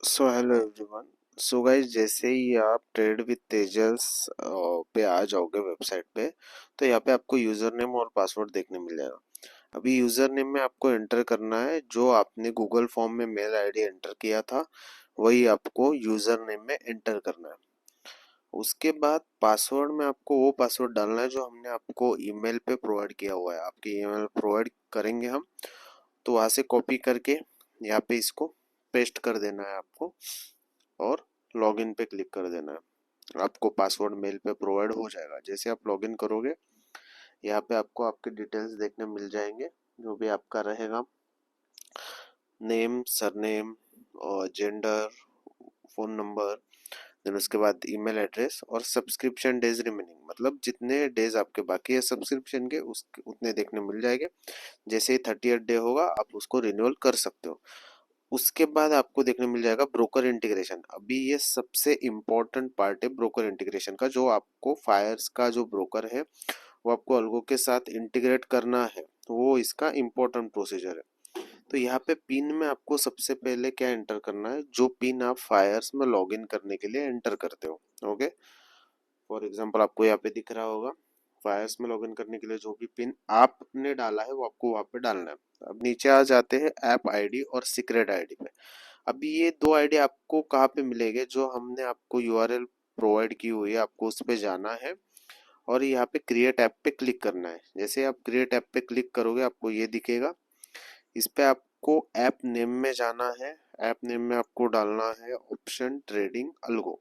Hello everyone. Guys, जैसे ही आप trade with तेजस पे आ जाओगे वेबसाइट पे, तो यहाँ पे आपको यूजर नेम और पासवर्ड देखने मिल जाएगा। अभी यूजर नेम में आपको एंटर करना है जो आपने गूगल फॉर्म में मेल आईडी एंटर किया था, वही आपको यूजर नेम में एंटर करना है। उसके बाद पासवर्ड में आपको वो पासवर्ड डालना है जो हमने आपको ईमेल पे प्रोवाइड किया हुआ है। आपकी ईमेल प्रोवाइड करेंगे हम, तो वहाँ से कॉपी करके यहाँ पे इसको पेस्ट कर देना है आपको, और लॉगिन पे क्लिक कर देना है। आपको पासवर्ड मेल पे प्रोवाइड हो जाएगा। जैसे आप लॉगिन करोगे, यहाँ पे आपको आपके डिटेल्स देखने मिल जाएंगे, जो भी आपका रहेगा, नेम, सरनेम और जेंडर, फोन नंबर, देन उसके बाद ईमेल एड्रेस और सब्सक्रिप्शन डेज रिमेनिंग, मतलब जितने डेज आपके बाकी है सब्सक्रिप्शन के उस उतने देखने मिल जाएंगे। जैसे ही 30th डे होगा आप उसको रिन्यूअल कर सकते हो। उसके बाद आपको देखने मिल जाएगा ब्रोकर इंटीग्रेशन। अभी ये सबसे इम्पोर्टेंट पार्ट है ब्रोकर इंटीग्रेशन का, जो आपको फायर्स का जो ब्रोकर है वो आपको अलगो के साथ इंटीग्रेट करना है। तो वो इसका इम्पोर्टेंट प्रोसीजर है। तो यहाँ पे पिन में आपको सबसे पहले क्या एंटर करना है, जो पिन आप फायर्स में लॉगिन करने के लिए एंटर करते हो। ओके, फॉर एग्जांपल आपको यहाँ पे दिख रहा होगा, फायर्स में लॉगिन करने के लिए जो भी पिन आपने डाला है वो आपको वहाँ पे डालना है। अब नीचे आ जाते हैं ऐप आईडी और सीक्रेट आईडी पे। अभी ये दो आईडी आपको कहाँ पे मिलेंगे, जो हमने आपको यूआरएल प्रोवाइड की हुई है, आपको उस पे जाना है और यहाँ पे क्रिएट ऐप पे क्लिक करना है। जैसे आप क्रिएट ऐप पे क्लिक करोगे आपको ये दिखेगा। इस पे आपको ऐप नेम में जाना है। ऐप नेम में आपको डालना है option trading algo.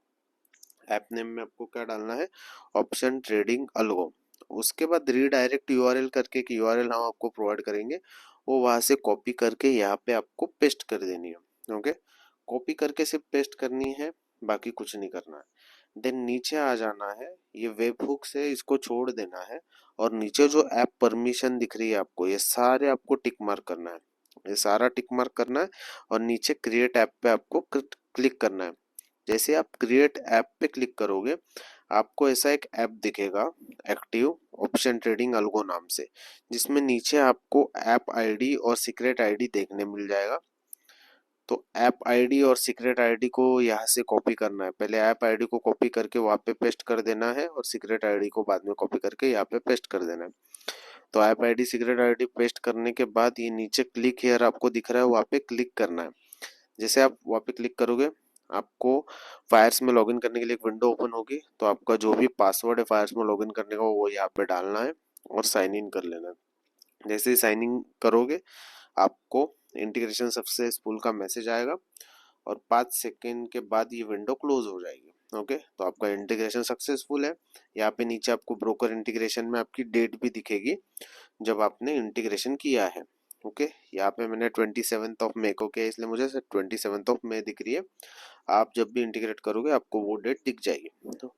App name में आपको क्या डालना है, ऑप्शन ट्रेडिंग अल्गो। उसके बाद रीडायरेक्ट यूआरएल करके एक यूआरएल हम आपको प्रोवाइड करेंगे, वो वहां से कॉपी करके यहाँ पे आपको पेस्ट कर देनी है। ओके, कॉपी करके सिर्फ पेस्ट करनी है, बाकी कुछ नहीं करना है। देन नीचे आ जाना है, ये वेब हुक से इसको छोड़ देना है, और नीचे जो ऐप परमिशन दिख रही है आपको, ये सारे आपको टिक मार्क करना है। ये सारा टिक मार्क करना है और नीचे क्रिएट ऐप पे आपको क्लिक करना है। जैसे आप क्रिएट ऐप पे क्लिक करोगे, आपको ऐसा एक ऐप दिखेगा, एक्टिव ऑप्शन ट्रेडिंग अल्गो नाम से, जिसमें नीचे आपको ऐप आईडी और सीक्रेट आईडी देखने मिल जाएगा। तो ऐप आईडी और सीक्रेट आईडी को यहाँ से कॉपी करना है। पहले ऐप आईडी को कॉपी करके वहाँ पे पेस्ट कर देना है, और सीक्रेट आईडी को बाद में कॉपी करके यहाँ पे पेस्ट कर देना है। तो app ID secret ID paste करने के बाद ये नीचे क्लिक हियर आपको दिख रहा है, वहाँ पे क्लिक करना है। जैसे आप वहाँ पे क्लिक करोगे, आपको फायर्स में लॉगिन करने के लिए एक विंडो ओपन होगी। तो आपका जो भी पासवर्ड है फायर्स में लॉगिन करने का वो यहाँ पे डालना है और साइन इन कर लेना है। जैसे ही साइन इन करोगे, आपको इंटीग्रेशन सक्सेसफुल का मैसेज आएगा, और 5 सेकेंड के बाद ये विंडो क्लोज हो जाएगी। ओके, तो आपका इंटीग्रेशन सक्सेसफुल है। यहाँ पे नीचे आपको ब्रोकर इंटीग्रेशन में आपकी डेट भी दिखेगी जब आपने इंटीग्रेशन किया है। ओके, यहाँ पे मैंने 27 को किया, इसलिए मुझे 27 दिख रही है। आप जब भी इंटीग्रेट करोगे आपको वो डेट दिख जाएगी। तो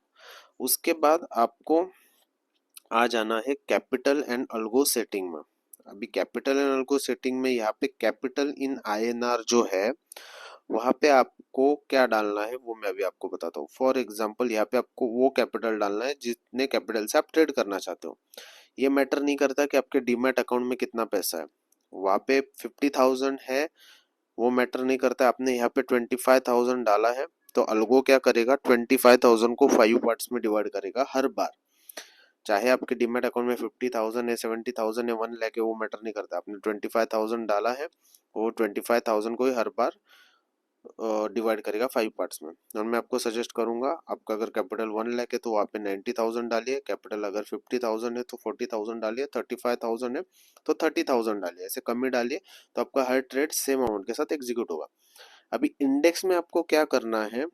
उसके बाद आपको आ जाना है कैपिटल एंड अल्गो सेटिंग में। अभी कैपिटल एंड अल्गो सेटिंग में यहाँ पे कैपिटल इन आईएनआर जो है, वहां पे आपको क्या डालना है वो मैं अभी आपको बताता हूँ। फॉर एग्जाम्पल, यहाँ पे आपको वो कैपिटल डालना है जितने कैपिटल से आप ट्रेड करना चाहते हो। ये मैटर नहीं करता कि आपके डीमैट अकाउंट में कितना पैसा है। वहां पे 50,000 है, वो मैटर नहीं करता। आपने यहाँ पे 25,000 डाला है, तो अल्गो क्या करेगा, 25,000 को 5 पार्ट्स में डिवाइड करेगा हर बार। चाहे आपके डीमैट अकाउंट में 50,000 है, 70,000 है, 1 लाख है, वो मैटर नहीं करता। आपने 25,000 डाला है, वो 25,000 को ही हर बार डिवाइड करेगा 5 पार्ट्स में। और मैं आपको सजेस्ट करूंगा, आपका अगर कैपिटल 1 लाख है तो वहाँ पे 90,000 डालिए, कैपिटल अगर 50,000 है तो 40,000 डालिए, 35,000 है तो 30,000 डालिए, ऐसे कम ही डालिए। तो आपका हर ट्रेड सेम अमाउंट के साथ एग्जीक्यूट होगा। अभी इंडेक्स में आपको क्या करना है,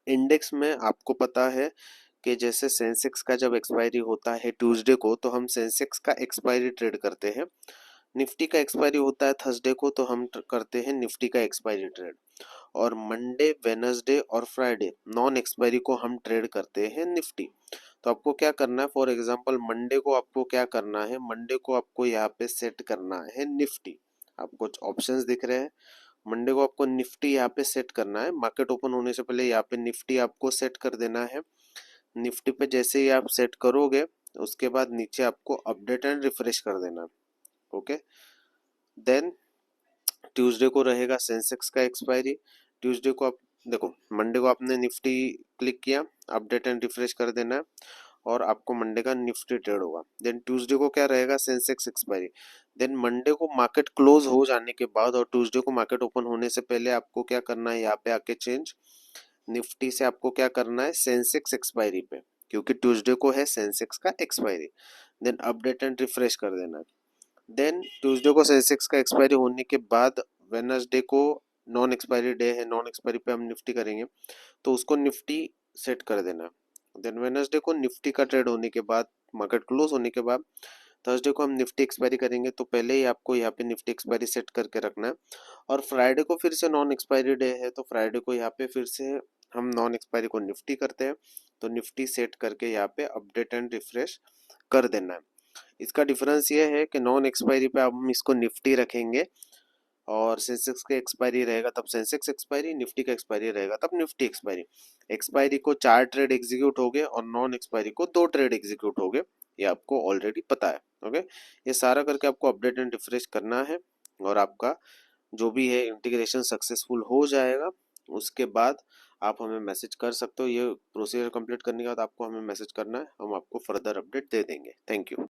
इंडेक्स में आपको पता है कि जैसे सेंसेक्स का जब एक्सपायरी होता है ट्यूसडे को, तो हम सेंसेक्स का एक्सपायरी ट्रेड करते हैं। निफ्टी का एक्सपायरी होता है थर्सडे को, तो हम करते हैं निफ्टी का एक्सपायरी ट्रेड। और मंडे, वेनसडे और फ्राइडे नॉन एक्सपायरी को हम ट्रेड करते हैं निफ्टी। तो आपको क्या करना है, फॉर एग्जांपल मंडे को आपको क्या करना है, मंडे को आपको यहाँ पे सेट करना है निफ्टी। आपको ऑप्शंस दिख रहे हैं, मंडे को आपको निफ्टी यहाँ पे सेट करना है। मार्केट ओपन होने से पहले यहाँ पे निफ्टी आपको सेट कर देना है। निफ्टी पे जैसे ही आप सेट करोगे, उसके बाद नीचे आपको अपडेट एंड रिफ्रेश कर देना है। ओके, देन ट्यूसडे को रहेगा सेंसेक्स का एक्सपायरी, ट्यूसडे को आप देखो, मंडे को आपने निफ्टी क्लिक किया, अपडेट एंड रिफ्रेश कर देना है और आपको मंडे का निफ्टी ट्रेड होगा। देन ट्यूसडे को क्या रहेगा, सेंसेक्स एक्सपायरी। देन मंडे को मार्केट क्लोज हो जाने के बाद और ट्यूसडे को मार्केट ओपन होने से पहले आपको क्या करना है, यहाँ पे आके चेंज निफ्टी से आपको क्या करना है, सेंसेक्स एक्सपायरी पे, क्योंकि ट्यूसडे को है सेंसेक्स का expiry. Then update and refresh कर देना है। देन ट्यूसडे को सेंसेक्स का एक्सपायरी होने के बाद वेडनेसडे को नॉन एक्सपायरी डे है, नॉन एक्सपायरी पे हम निफ्टी करेंगे, तो उसको निफ्टी सेट कर देना है। देन वेडनेसडे को निफ्टी का ट्रेड होने के बाद, मार्केट क्लोज होने के बाद थर्सडे को हम निफ्टी एक्सपायरी करेंगे, तो पहले ही आपको यहाँ पे निफ्टी एक्सपायरी सेट करके रखना है। और फ्राइडे को फिर से नॉन एक्सपायरी डे है, तो फ्राइडे को यहाँ पे फिर से हम नॉन एक्सपायरी को निफ्टी करते हैं, तो निफ्टी सेट करके यहाँ पे अपडेट एंड रिफ्रेश कर देना है। इसका डिफरेंस ये है कि नॉन एक्सपायरी पे हम इसको निफ्टी रखेंगे और सेंसेक्स का एक्सपायरी रहेगा तब सेंसेक्स एक्सपायरी, निफ्टी का एक्सपायरी रहेगा तब निफ्टी एक्सपायरी। एक्सपायरी को 4 ट्रेड एग्जीक्यूट हो गए और नॉन एक्सपायरी को 2 ट्रेड एग्जीक्यूट हो गए, ये आपको ऑलरेडी पता है। ओके, ये सारा करके आपको अपडेट एंड रिफ्रेश करना है और आपका जो भी है इंटीग्रेशन सक्सेसफुल हो जाएगा। उसके बाद आप हमें मैसेज कर सकते हो, ये प्रोसीजर कंप्लीट करने के बाद आपको हमें मैसेज करना है, हम आपको फर्दर अपडेट दे देंगे। Thank you.